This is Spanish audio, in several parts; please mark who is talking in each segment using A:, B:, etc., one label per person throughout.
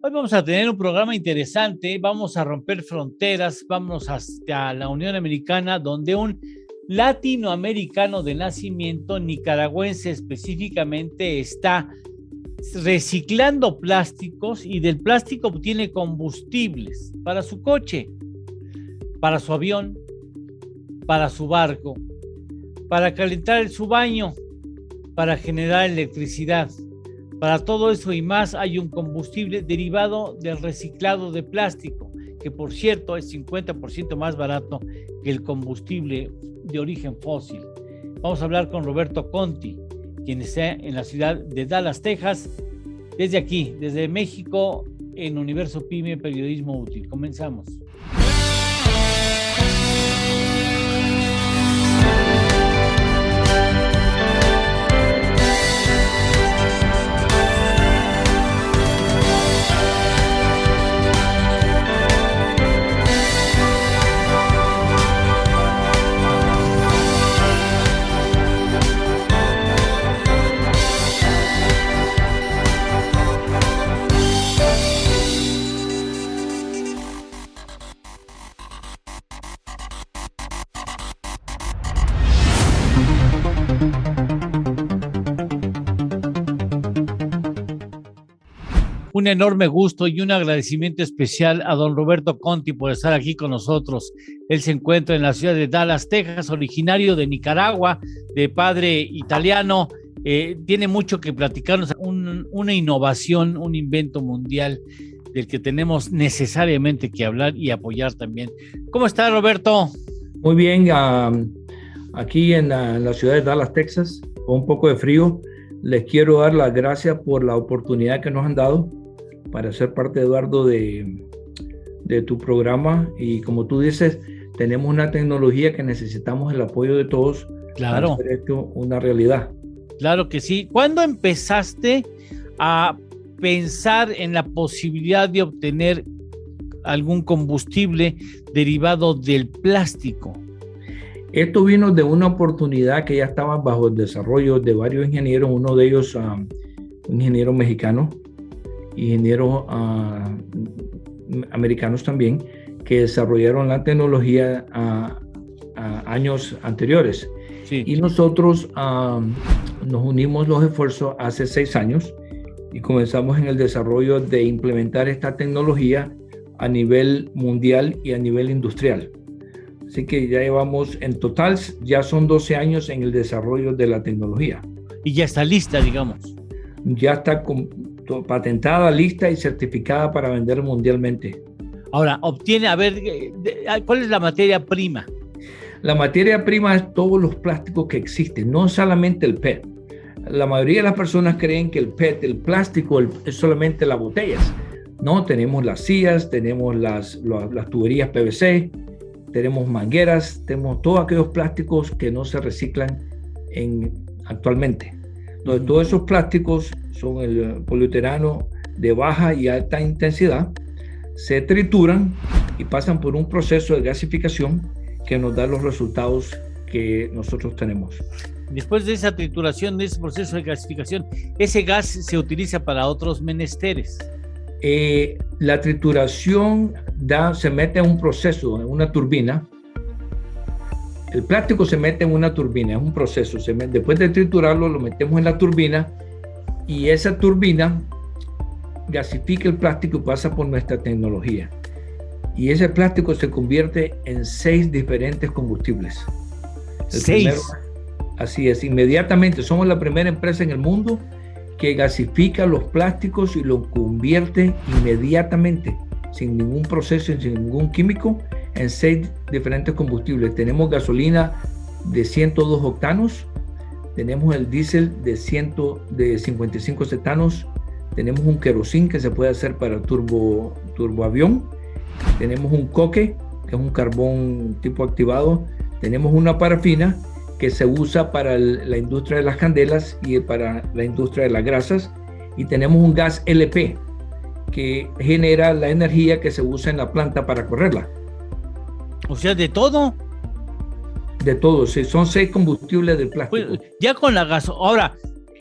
A: Hoy vamos a tener un programa interesante, vamos a romper fronteras, vamos hasta la Unión Americana, donde un latinoamericano de nacimiento, nicaragüense específicamente, está reciclando plásticos y del plástico obtiene combustibles para su coche, para su avión, para su barco, para calentar su baño, para generar electricidad. Para todo eso y más hay un combustible derivado del reciclado de plástico, que por cierto es 50% más barato que el combustible de origen fósil. Vamos a hablar con Roberto Conti, quien está en la ciudad de Dallas, Texas, desde aquí, desde México, en Universo Pyme Periodismo Útil. Comenzamos. Un enorme gusto y un agradecimiento especial a don Roberto Conti por estar aquí con nosotros. Él se encuentra en la ciudad de Dallas, Texas, originario de Nicaragua, de padre italiano. Tiene mucho que platicarnos, una innovación, un invento mundial del que tenemos necesariamente que hablar y apoyar también. ¿Cómo está, Roberto?
B: Muy bien, aquí en la ciudad de Dallas, Texas, con un poco de frío. Les quiero dar las gracias por la oportunidad que nos han dado para ser parte, Eduardo, de tu programa. Y como tú dices, tenemos una tecnología que necesitamos el apoyo de todos.
A: Claro.
B: Para hacer esto una realidad.
A: Claro que sí. ¿Cuándo empezaste a pensar en la posibilidad de obtener algún combustible derivado del plástico?
B: Esto vino de una oportunidad que ya estaba bajo el desarrollo de varios ingenieros, uno de ellos un ingeniero mexicano, ingenieros americanos también, que desarrollaron la tecnología a años anteriores.
A: Sí.
B: Y nosotros nos unimos los esfuerzos hace 6 años y comenzamos en el desarrollo de implementar esta tecnología a nivel mundial y a nivel industrial. Así que ya llevamos, en total, ya son 12 años en el desarrollo de la tecnología.
A: Y ya está lista, digamos.
B: Ya está patentada, lista y certificada para vender mundialmente.
A: Ahora, ¿cuál es la materia prima?
B: La materia prima es todos los plásticos que existen, no solamente el PET. La mayoría de las personas creen que el PET, el plástico, es solamente las botellas. No, tenemos las sillas, tenemos las tuberías PVC, tenemos mangueras, tenemos todos aquellos plásticos que no se reciclan actualmente. Entonces, todos esos plásticos son el poliuretano de baja y alta intensidad, se trituran y pasan por un proceso de gasificación que nos da los resultados que nosotros tenemos.
A: Después de esa trituración, de ese proceso de gasificación, ese gas se utiliza para otros menesteres.
B: La trituración se mete en un proceso, en una turbina. El plástico se mete en una turbina, es un proceso. Después de triturarlo, lo metemos en la turbina y esa turbina gasifica el plástico y pasa por nuestra tecnología. Y ese plástico se convierte en 6 diferentes combustibles.
A: 6.
B: Así es, inmediatamente. Somos la primera empresa en el mundo que gasifica los plásticos y los convierte inmediatamente, sin ningún proceso, sin ningún químico, en 6 diferentes combustibles. Tenemos gasolina de 102 octanos, tenemos el diésel de 55 cetanos, tenemos un querosín que se puede hacer para turboavión, tenemos un coque, que es un carbón tipo activado, tenemos una parafina que se usa para la industria de las candelas y para la industria de las grasas, y tenemos un gas LP que genera la energía que se usa en la planta para correrla.
A: O sea, ¿de todo?
B: De todo, sí, son 6 combustibles del plástico.
A: Pues, ya con la gas. Ahora,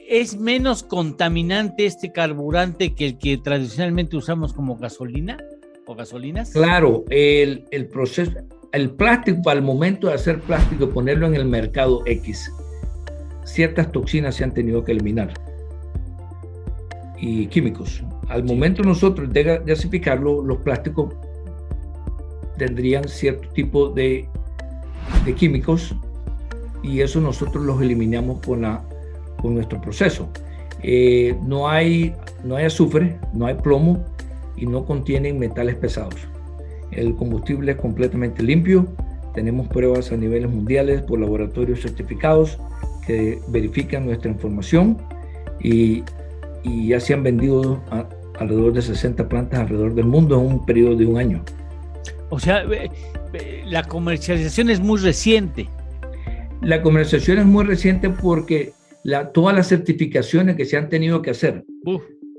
A: ¿Es menos contaminante este carburante que el que tradicionalmente usamos como gasolina o gasolinas?
B: Claro, el proceso, el plástico, al momento de hacer plástico, ponerlo en el mercado X, ciertas toxinas se han tenido que eliminar y químicos. Al momento nosotros de gasificarlo, los plásticos tendrían cierto tipo de químicos y eso nosotros los eliminamos con nuestro proceso. No hay azufre, no hay plomo y no contienen metales pesados. El combustible es completamente limpio. Tenemos pruebas a niveles mundiales por laboratorios certificados que verifican nuestra información y ya se han vendido alrededor de 60 plantas alrededor del mundo en un periodo de un año.
A: O sea, la comercialización es muy reciente.
B: La comercialización es muy reciente porque todas las certificaciones que se han tenido que hacer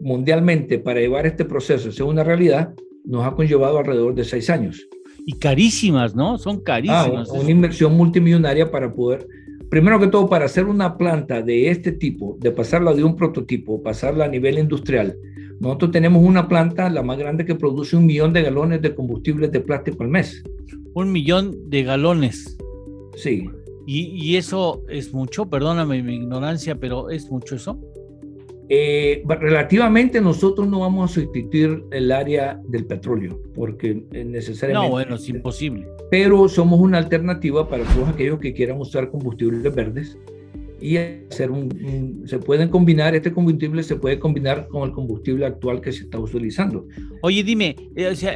B: mundialmente para llevar este proceso a ser una realidad nos ha conllevado alrededor de 6 años.
A: Y carísimas, ¿no? Son carísimas.
B: Una inversión multimillonaria para poder, primero que todo, para hacer una planta de este tipo, de pasarla de un prototipo, pasarla a nivel industrial. Nosotros tenemos una planta, la más grande, que produce 1 millón de galones de combustibles de plástico al mes.
A: 1 millón de galones.
B: Sí.
A: ¿Y eso es mucho? Perdóname mi ignorancia, pero ¿es mucho eso?
B: Relativamente nosotros no vamos a sustituir el área del petróleo, porque necesariamente...
A: No, bueno, es imposible.
B: Pero somos una alternativa para todos aquellos que quieran usar combustibles verdes y hacer se pueden combinar, este combustible se puede combinar con el combustible actual que se está utilizando.
A: Oye, dime, o sea,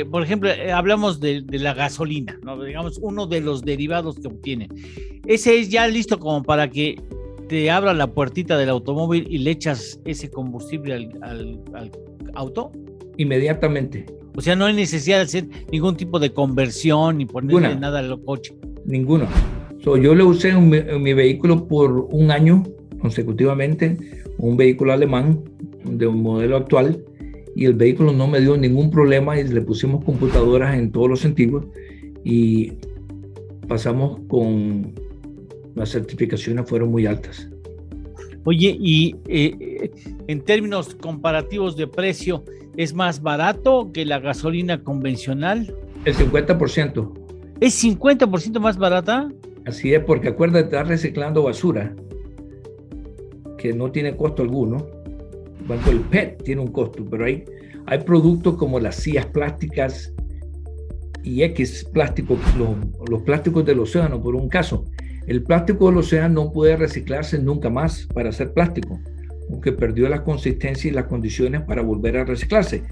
A: por ejemplo, hablamos de la gasolina, ¿no? Digamos, uno de los derivados que obtiene. ¿Ese es ya listo como para que te abra la puertita del automóvil y le echas ese combustible al auto?
B: Inmediatamente.
A: O sea, no hay necesidad de hacer ningún tipo de conversión ni ponerle nada al coche.
B: Ninguno. Yo lo usé en mi vehículo por 1 año consecutivamente, un vehículo alemán de un modelo actual, y el vehículo no me dio ningún problema y le pusimos computadoras en todos los sentidos y pasamos con... Las certificaciones fueron muy altas.
A: Oye, y en términos comparativos de precio, ¿es más barato que la gasolina convencional?
B: El 50%.
A: ¿Es 50% más barata?
B: Así es, porque acuérdate, estás reciclando basura que no tiene costo alguno. Bueno, el PET tiene un costo, pero hay productos como las sillas plásticas y X plásticos, los plásticos del océano, por un caso. El plástico del océano no puede reciclarse nunca más para hacer plástico, porque perdió la consistencia y las condiciones para volver a reciclarse.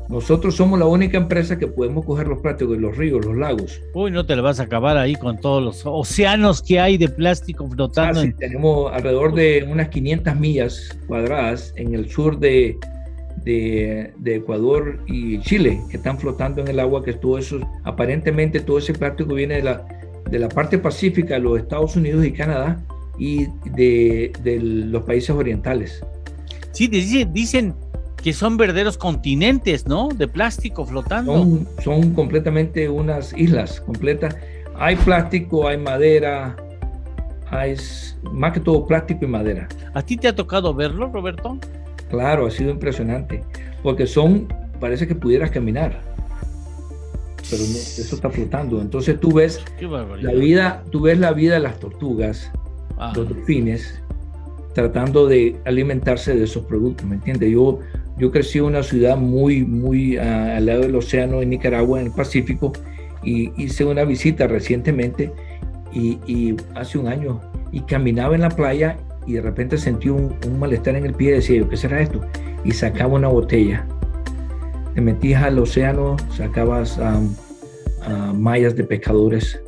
B: Nosotros somos la única empresa que podemos coger los plásticos de los ríos, los lagos.
A: Uy, no te la vas a acabar ahí con todos los océanos que hay de plástico flotando.
B: Sí, tenemos alrededor de unas 500 millas cuadradas en el sur de Ecuador y Chile, que están flotando en el agua, que todo eso, aparentemente todo ese plástico viene de la parte pacífica de los Estados Unidos y Canadá y de los países orientales.
A: Sí, dicen que son verdaderos continentes, ¿no? De plástico flotando.
B: Son completamente unas islas completas. Hay plástico, hay madera, hay más que todo plástico y madera.
A: ¿A ti te ha tocado verlo, Roberto?
B: Claro, ha sido impresionante, porque parece que pudieras caminar, pero no, eso está flotando. Entonces tú ves la vida de las tortugas, los delfines, tratando de alimentarse de esos productos, ¿me entiendes? Yo crecí en una ciudad muy al lado del océano en Nicaragua, en el Pacífico, y hice una visita recientemente y hace 1 año, y caminaba en la playa y de repente sentí un malestar en el pie y decía yo, ¿qué será esto? Y sacaba una botella, te metías al océano, sacabas mallas de pescadores.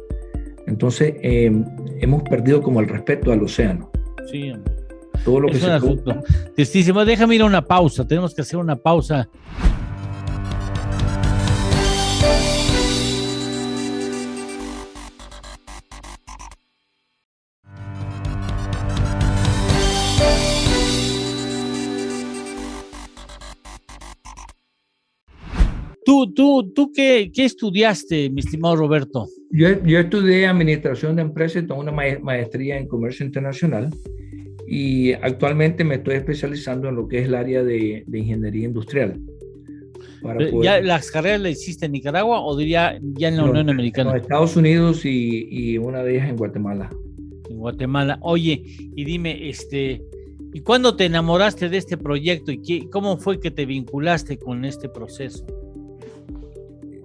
B: Entonces hemos perdido como el respeto al océano.
A: Sí,
B: todo lo que
A: es un asunto tristísimo. Déjame ir a una pausa, tenemos que hacer una pausa. ¿Tú qué estudiaste, mi estimado Roberto?
B: Yo estudié administración de empresas, tengo una maestría en comercio internacional y actualmente me estoy especializando en lo que es el área de ingeniería industrial.
A: ¿Ya las carreras las hiciste en Nicaragua o diría ya en la Unión Americana?
B: En los Estados Unidos y una de ellas en Guatemala.
A: En Guatemala. Oye, y dime, ¿y cuándo te enamoraste de este proyecto y cómo fue que te vinculaste con este proceso?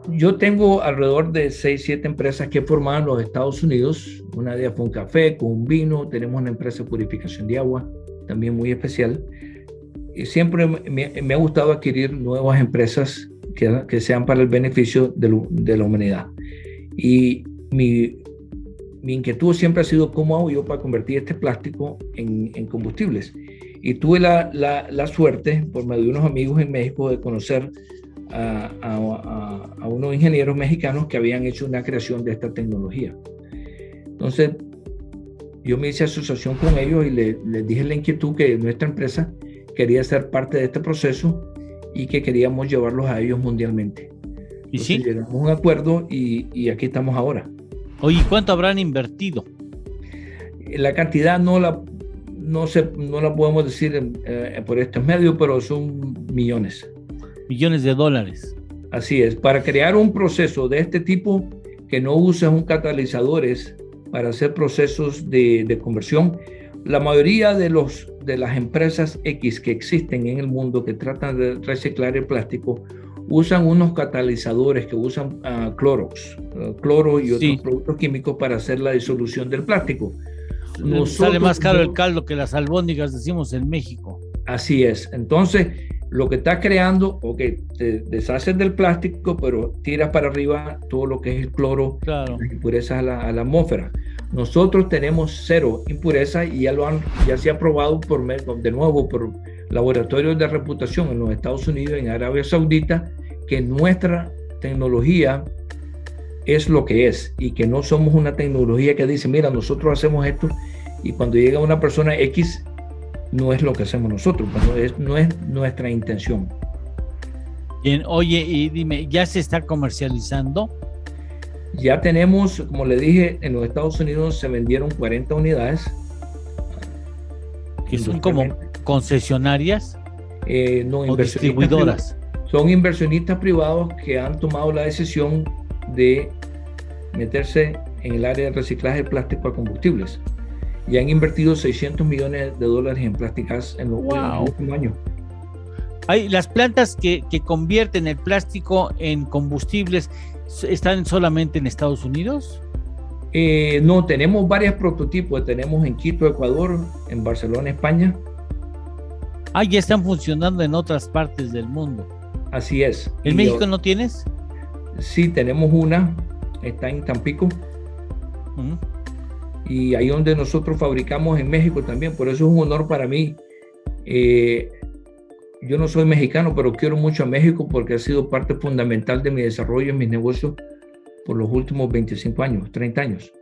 B: Yo tengo alrededor de 6, 7 empresas que he formado en los Estados Unidos. Una de ellas fue un café con un vino. Tenemos una empresa de purificación de agua, también muy especial. Y siempre me ha gustado adquirir nuevas empresas que sean para el beneficio de la humanidad. Y mi inquietud siempre ha sido cómo hago yo para convertir este plástico en combustibles. Y tuve la suerte, por medio de unos amigos en México, de conocer a unos ingenieros mexicanos que habían hecho una creación de esta tecnología. Entonces, yo me hice asociación con ellos y les dije la inquietud que nuestra empresa quería ser parte de este proceso y que queríamos llevarlos a ellos mundialmente.
A: ¿Y sí?
B: Llegamos a un acuerdo y aquí estamos ahora.
A: Oye, ¿cuánto habrán invertido?
B: La cantidad no la podemos decir por estos medios, pero son millones.
A: Millones de dólares.
B: Así es. Para crear un proceso de este tipo que no usa un catalizadores para hacer procesos de conversión, la mayoría de las empresas X que existen en el mundo que tratan de reciclar el plástico usan unos catalizadores que usan cloro y otros productos químicos para hacer la disolución del plástico.
A: Sale más caro el caldo que las albóndigas, decimos en México.
B: Así es. Entonces, lo que está creando, te deshaces del plástico, pero tiras para arriba todo lo que es el cloro, las impurezas a la atmósfera. Nosotros tenemos 0 impurezas y ya se ha probado de nuevo por laboratorios de reputación en los Estados Unidos, en Arabia Saudita, que nuestra tecnología es lo que es y que no somos una tecnología que dice, mira, nosotros hacemos esto y cuando llega una persona X, no es lo que hacemos nosotros, no es nuestra intención.
A: Bien, oye, y dime, ¿ya se está comercializando?
B: Ya tenemos, como le dije, en los Estados Unidos se vendieron 40 unidades.
A: ¿Que son como concesionarias?
B: No,
A: o distribuidoras.
B: Son inversionistas privados que han tomado la decisión de meterse en el área de reciclaje de plástico a combustibles. Y han invertido $600 millones en plásticas en los últimos años.
A: Hay las plantas que convierten el plástico en combustibles, ¿están solamente en Estados Unidos?
B: No, tenemos varios prototipos. Tenemos en Quito, Ecuador, en Barcelona, España.
A: Ya están funcionando en otras partes del mundo.
B: Así es.
A: ¿En México no tienes?
B: Sí, tenemos una. Está en Tampico. Y ahí donde nosotros fabricamos en México también. Por eso es un honor para mí. Yo no soy mexicano, pero quiero mucho a México porque ha sido parte fundamental de mi desarrollo en mis negocios por los últimos 25 años, 30 años.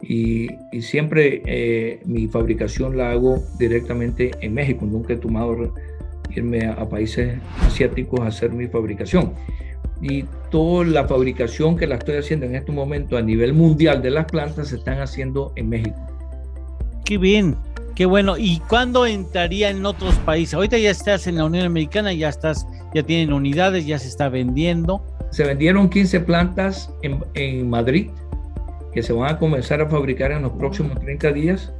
B: Y siempre mi fabricación la hago directamente en México. Nunca he tomado irme a países asiáticos a hacer mi fabricación. Y toda la fabricación que la estoy haciendo en este momento a nivel mundial de las plantas se están haciendo en México.
A: Qué bien, qué bueno. ¿Y cuándo entraría en otros países? Ahorita ya estás en la Unión Americana, ya tienen unidades, ya se está vendiendo.
B: Se vendieron 15 plantas en Madrid que se van a comenzar a fabricar en los próximos 30 días.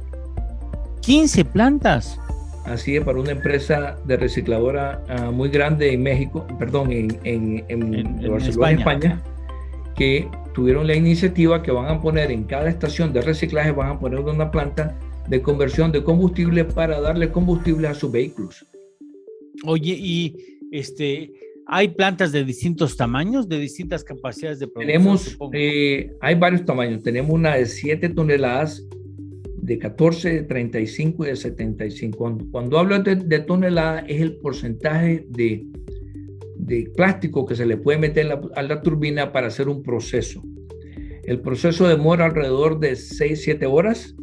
A: ¿15 plantas?
B: Así es, para una empresa de recicladora muy grande en México, perdón, en Barcelona, España, que tuvieron la iniciativa que van a poner en cada estación de reciclaje, van a poner una planta de conversión de combustible para darle combustible a sus vehículos.
A: Oye, y ¿hay plantas de distintos tamaños, de distintas capacidades de producción?
B: Hay varios tamaños. Tenemos una de 7 toneladas, de 14, de 35 y de 75. Cuando hablo de tonelada es el porcentaje de plástico que se le puede meter a la turbina para hacer un proceso. El proceso demora alrededor de 6-7 horas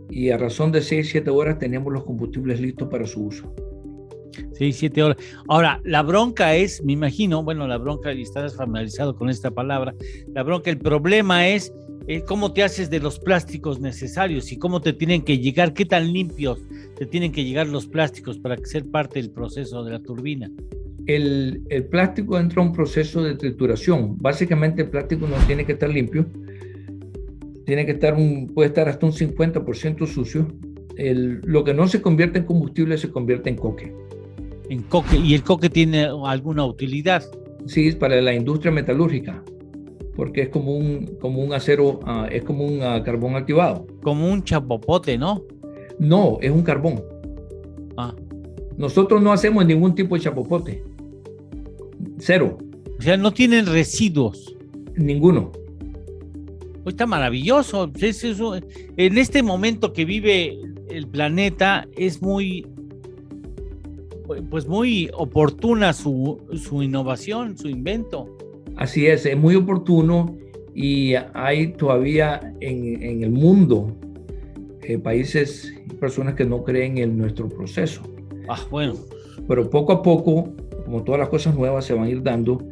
B: y a razón de 6-7 horas tenemos los combustibles listos para su uso.
A: 6, 7 horas. Ahora, la bronca es, me imagino, bueno, la bronca, y estarás familiarizado con esta palabra, la bronca, el problema es cómo te haces de los plásticos necesarios y cómo te tienen que llegar, qué tan limpios te tienen que llegar los plásticos para ser parte del proceso de la turbina.
B: El plástico entra a un proceso de trituración. Básicamente el plástico no tiene que estar limpio, tiene que estar puede estar hasta un 50% sucio. Lo que no se convierte en combustible se convierte en coque.
A: En coque, ¿y el coque tiene alguna utilidad?
B: Sí, es para la industria metalúrgica, porque es como un acero, es como un carbón activado.
A: Como un chapopote, ¿no?
B: No, es un carbón. Nosotros no hacemos ningún tipo de chapopote. Cero.
A: O sea, no tienen residuos.
B: Ninguno.
A: Está maravilloso. En este momento que vive el planeta es muy oportuna su innovación, su invento.
B: Así es muy oportuno, y hay todavía en el mundo países y personas que no creen en nuestro proceso.
A: Bueno.
B: Pero poco a poco, como todas las cosas nuevas se van a ir dando,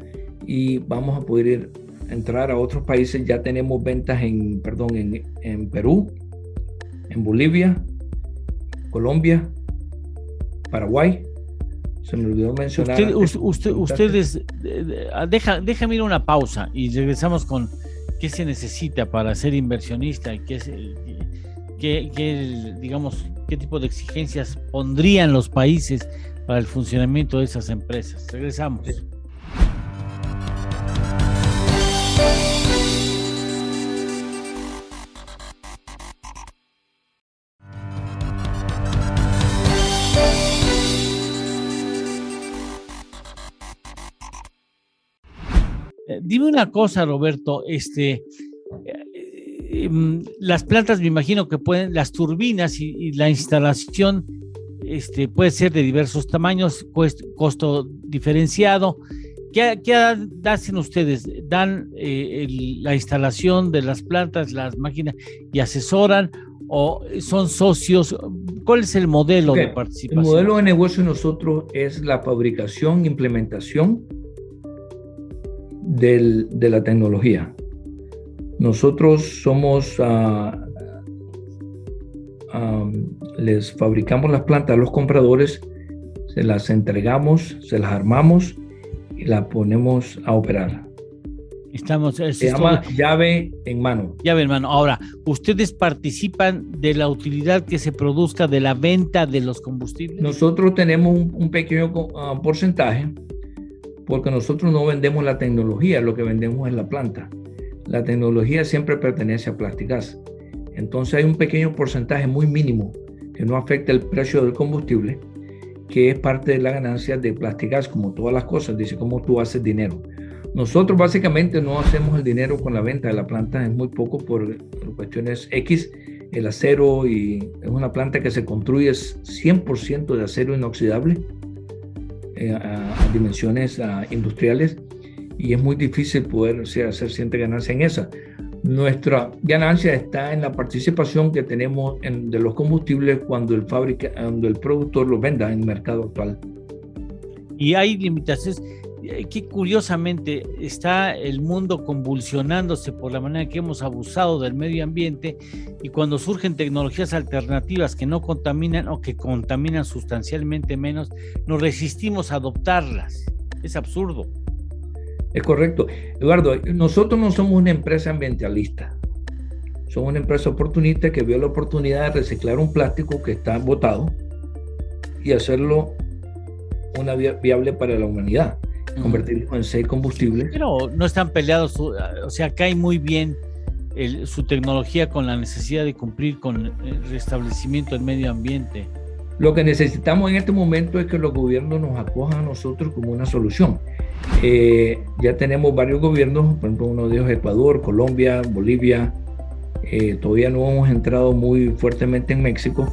B: y vamos a poder entrar a otros países. Ya tenemos ventas en Perú, en Bolivia, Colombia, Paraguay. Se me olvidó mencionar.
A: Ustedes, déjame ir a una pausa y regresamos con qué se necesita para ser inversionista y digamos, qué tipo de exigencias pondrían los países para el funcionamiento de esas empresas. Regresamos. Sí. Dime una cosa, Roberto, las plantas, me imagino que pueden, las turbinas y la instalación puede ser de diversos tamaños, costo diferenciado. ¿Qué hacen ustedes? ¿Dan la instalación de las plantas, las máquinas, y asesoran, o son socios? ¿Cuál es el modelo de participación?
B: El modelo de negocio de nosotros es la fabricación, implementación de la tecnología. Nosotros somos les fabricamos las plantas a los compradores, se las entregamos, se las armamos y las ponemos a operar. Se llama llave en mano.
A: Llave en mano. Ahora, ¿ustedes participan de la utilidad que se produzca de la venta de los combustibles?
B: Nosotros tenemos un pequeño porcentaje, porque nosotros no vendemos la tecnología, lo que vendemos es la planta. La tecnología siempre pertenece a Plasticgas. Entonces hay un pequeño porcentaje muy mínimo que no afecta el precio del combustible, que es parte de la ganancia de Plasticgas, como todas las cosas. Dice, ¿cómo tú haces dinero? Nosotros básicamente no hacemos el dinero con la venta de la planta, es muy poco por cuestiones X. El acero, y es una planta que se construye 100% de acero inoxidable a dimensiones industriales, y es muy difícil poder hacer cierta ganancia en esa. Nuestra ganancia está en la participación que tenemos de los combustibles cuando el productor los venda en el mercado actual.
A: Y hay limitaciones. Que curiosamente está el mundo convulsionándose por la manera que hemos abusado del medio ambiente, y cuando surgen tecnologías alternativas que no contaminan o que contaminan sustancialmente menos, nos resistimos a adoptarlas. Es absurdo.
B: Es correcto. Eduardo, nosotros no somos una empresa ambientalista. Somos una empresa oportunista que vio la oportunidad de reciclar un plástico que está botado y hacerlo viable para la humanidad. Convertirlo en 6 combustibles.
A: Pero no están peleados, o sea, cae muy bien su tecnología con la necesidad de cumplir con el restablecimiento del medio ambiente.
B: Lo que necesitamos en este momento es que los gobiernos nos acojan a nosotros como una solución. Ya tenemos varios gobiernos, por ejemplo, uno de ellos Ecuador, Colombia, Bolivia. Todavía no hemos entrado muy fuertemente en México.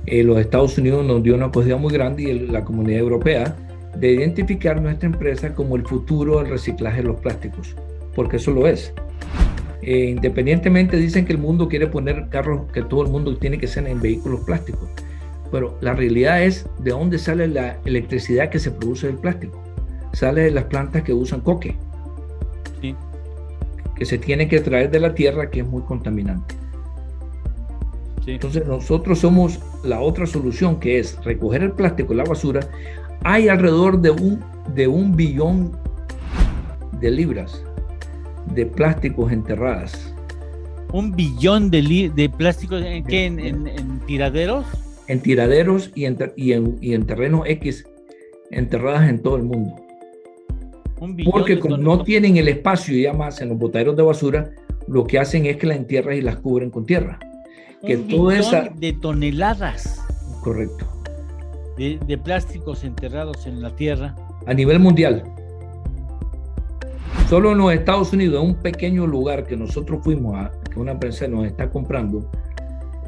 B: Los Estados Unidos nos dio una acogida muy grande, y la Comunidad Europea, de identificar nuestra empresa como el futuro del reciclaje de los plásticos, porque eso lo es. Independientemente, dicen que el mundo quiere poner carros, que todo el mundo tiene que ser en vehículos plásticos, pero la realidad es de dónde sale la electricidad que se produce del plástico. Sale de las plantas que usan coque,
A: Sí.
B: que se tiene que traer de la tierra, que es muy contaminante.
A: Sí.
B: Entonces nosotros somos la otra solución, que es recoger el plástico, la basura. Hay alrededor de un billón de libras de plásticos enterradas.
A: ¿1 billón de plásticos en qué? ¿En tiraderos?
B: En tiraderos y en terrenos X, enterradas en todo el mundo.
A: 1 billón
B: Porque
A: de
B: como
A: toneladas.
B: no tienen el espacio ya más en los botaderos de basura, lo que hacen es que las entierran y las cubren con tierra. Que
A: 1
B: toda
A: billón
B: esa...
A: de toneladas
B: Correcto.
A: de plásticos enterrados en la tierra.
B: A nivel mundial. Solo en los Estados Unidos, en un pequeño lugar que nosotros fuimos a, que una empresa nos está comprando,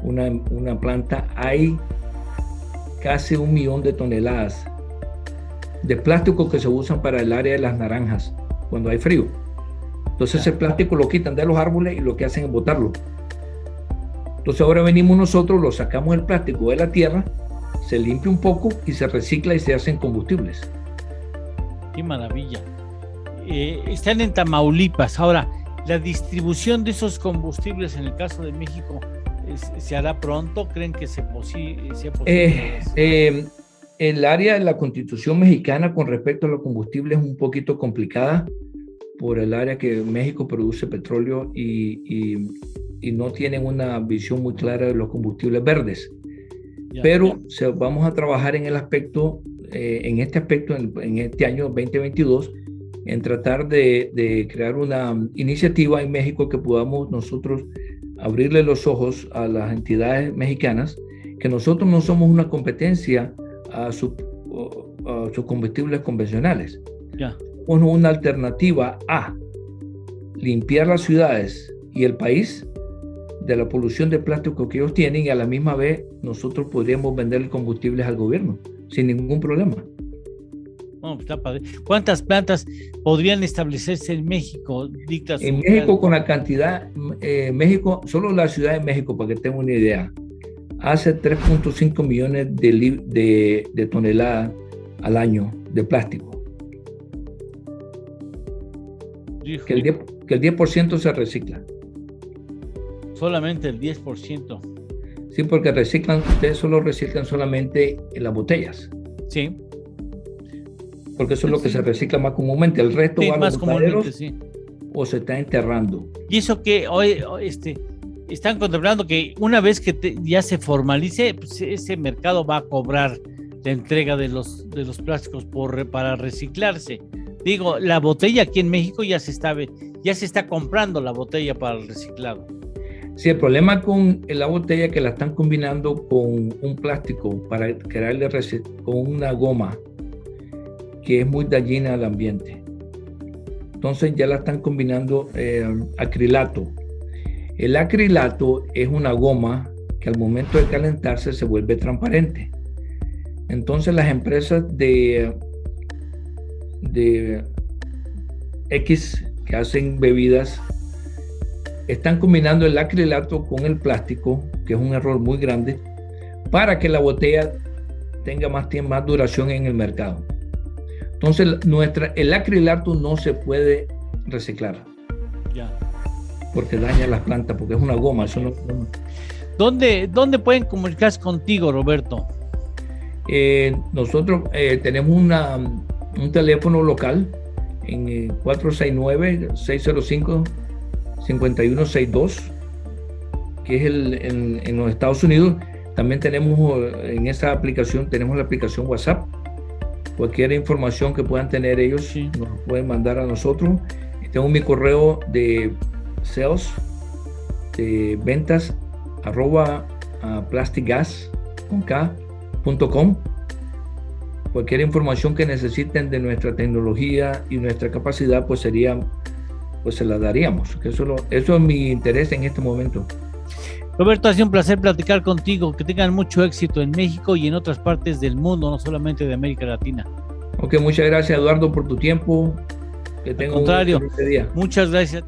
B: una planta, hay casi 1 millón de toneladas de plástico que se usan para el área de las naranjas cuando hay frío. Entonces ese plástico lo quitan de los árboles y lo que hacen es botarlo. Entonces ahora venimos nosotros, lo sacamos el plástico de la tierra, se limpia un poco y se recicla y se hacen combustibles.
A: Qué maravilla. Están en Tamaulipas. Ahora, la distribución de esos combustibles en el caso de México, ¿se hará pronto? ¿Creen que sea posible?
B: El área de la Constitución mexicana con respecto a los combustibles es un poquito complicada por el área que México produce petróleo y no tienen una visión muy clara de los combustibles verdes. Pero vamos a trabajar en el aspecto, en este año 2022, en tratar de crear una iniciativa en México que podamos nosotros abrirle los ojos a las entidades mexicanas, que nosotros no somos una competencia a sus combustibles convencionales. Somos una alternativa a limpiar las ciudades y el país de la polución de plástico que ellos tienen, y a la misma vez nosotros podríamos vender combustibles al gobierno sin ningún problema.
A: Oh, está padre. ¿Cuántas plantas podrían establecerse en México?
B: En México, con la cantidad, México, solo la Ciudad de México, para que tengan una idea, hace 3.5 millones de toneladas al año de plástico. Que el 10% se recicla.
A: Solamente el 10%.
B: Sí, porque ustedes solo reciclan solamente en las botellas.
A: Sí.
B: Porque eso es lo que se recicla más comúnmente. El resto va a los botaderos,
A: sí,
B: o se está enterrando.
A: Y eso que hoy están contemplando que una vez que ya se formalice, pues ese mercado va a cobrar la entrega de los plásticos para reciclarse. Digo, la botella aquí en México ya se está comprando la botella para el reciclado.
B: Sí, el problema con la botella que la están combinando con un plástico para crearle con una goma que es muy dañina al ambiente. Entonces ya la están combinando acrilato. El acrilato es una goma que al momento de calentarse se vuelve transparente. Entonces las empresas de X que hacen bebidas están combinando el acrilato con el plástico, que es un error muy grande, para que la botella tenga más duración en el mercado. Entonces el acrilato no se puede reciclar.
A: Ya.
B: Porque daña las plantas, porque es una goma. Eso no.
A: ¿Dónde pueden comunicarse contigo, Roberto?
B: Nosotros tenemos un teléfono local en 469-605-5162, que es en los Estados Unidos. También tenemos en esa aplicación, tenemos la aplicación WhatsApp. Cualquier información que puedan tener ellos, sí, nos pueden mandar a nosotros. Tengo mi correo de sales, de ventas, @plasticgas.com. Cualquier información que necesiten de nuestra tecnología y nuestra capacidad, pues se la daríamos. Eso es mi interés en este momento.
A: Roberto, ha sido un placer platicar contigo. Que tengan mucho éxito en México y en otras partes del mundo, no solamente de América Latina.
B: Ok, muchas gracias, Eduardo, por tu tiempo. Que tenga un excelente día.
A: Muchas gracias.